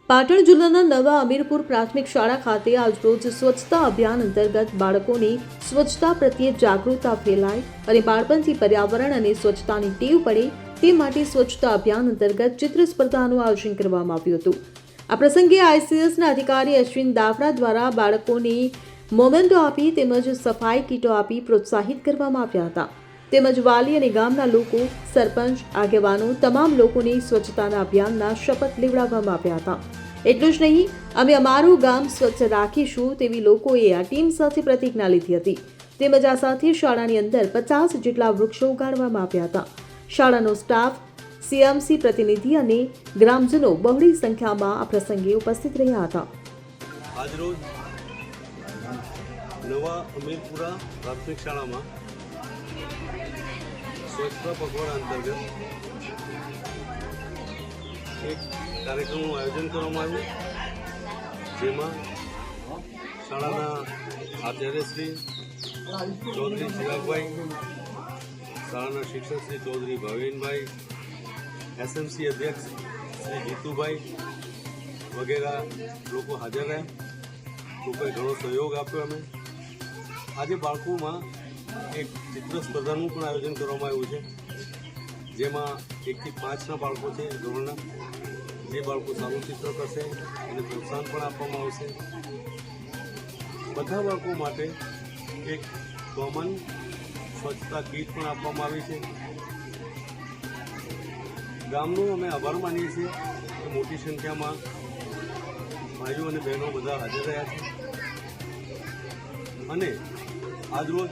પાટણ જિલ્લાના નવા અમીરપુર પ્રાથમિક શાળા ખાતે આજરોજ સ્વચ્છતા અભિયાન અંતર્ગત બાળકોની સ્વચ્છતા પ્રત્યે જાગૃતતા ફેલાય અને બાળપણથી પર્યાવરણ અને સ્વચ્છતાની ટેવ પડે તે માટે સ્વચ્છતા અભિયાન અંતર્ગત ચિત્ર સ્પર્ધાનું આયોજન કરવામાં આવ્યું હતું। આ પ્રસંગે આઈસીએસના અધિકારી અશ્વિન દાફડા દ્વારા બાળકોને મોમેન્ટો આપી તેમજ સફાઈ કીટો આપી પ્રોત્સાહિત કરવામાં આવ્યા હતા। તેમજ વાલી અને ગામના લોકો, સરપંચ, આગેવાનો તમામ લોકોને સ્વચ્છતાના અભિયાનના શપથ લેવડાવવામાં આવ્યા હતા। એટલું જ નહીં, અમે અમારું ગામ સ્વચ્છ રાખીશું તેવી લોકોએ આ ટીમ સાથે પ્રતિજ્ઞા લીધી હતી। તેમજ આ સાથે શાળાની અંદર 50 જેટલા વૃક્ષો ઉગાડવામાં આવ્યા હતા। શાળાનો સ્ટાફ, સીએમસી પ્રતિનિધિ અને ગ્રામજનો બહોળી સંખ્યામાં આ પ્રસંગે ઉપસ્થિત રહ્યા હતા। આજરોજ નવા અમીરપુરા પ્રાથમિક શાળામાં સ્વચ્છતા પખવાડા અંતર્ગત એક કાર્યક્રમનું આયોજન કરવામાં આવ્યું, જેમાં શાળાના આચાર્ય શ્રી ચૌધરી ચિરાગભાઈ, શાળાના શિક્ષક શ્રી ચૌધરી ભાવિનભાઈ, એસએમસી અધ્યક્ષ શ્રી જીતુભાઈ વગેરે લોકો હાજર રહ્યા। લોકોએ ઘણો સહયોગ આપ્યો। અમે આજે બાળકોમાં એક ચિત્ર સ્પર્ધાનું પણ આયોજન કરવામાં આવ્યું છે, જેમાં 1 થી 5ના બાળકો છે ધોરણના, જે બાળકો સારું ચિત્ર કરશે એને પ્રોત્સાહન પણ આપવામાં આવશે। બધા બાળકો માટે એક કોમન સ્વચ્છતા કીટ પણ આપવામાં આવી છે। ગામનો અમે આભાર માનીએ છીએ કે મોટી સંખ્યામાં ભાઈઓ અને બહેનો બધા હાજર રહ્યા છે અને આજરોજ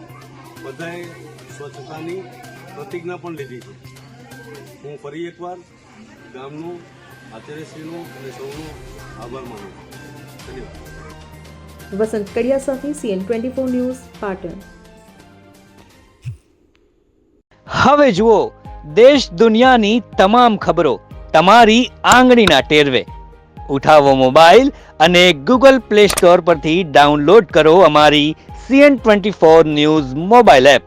બધાએ સ્વચ્છતાની પ્રતિજ્ઞા પણ લીધી છે। હું ફરી એકવાર ગામનો, આચાર્યશ્રીનો અને સૌનો આભાર માનું છું। ધન્યવાદ। વસંત કડિયા સાથે CN24 ન્યૂઝ, પાટણ। હવે જુઓ દેશ દુનિયાની તમામ ખબરો તમારી આંગળીના ટેરવે। ઉઠાવો મોબાઈલ અને ગૂગલ પ્લે સ્ટોર પરથી ડાઉનલોડ કરો અમારી CN24 ન્યૂઝ મોબાઈલ એપ।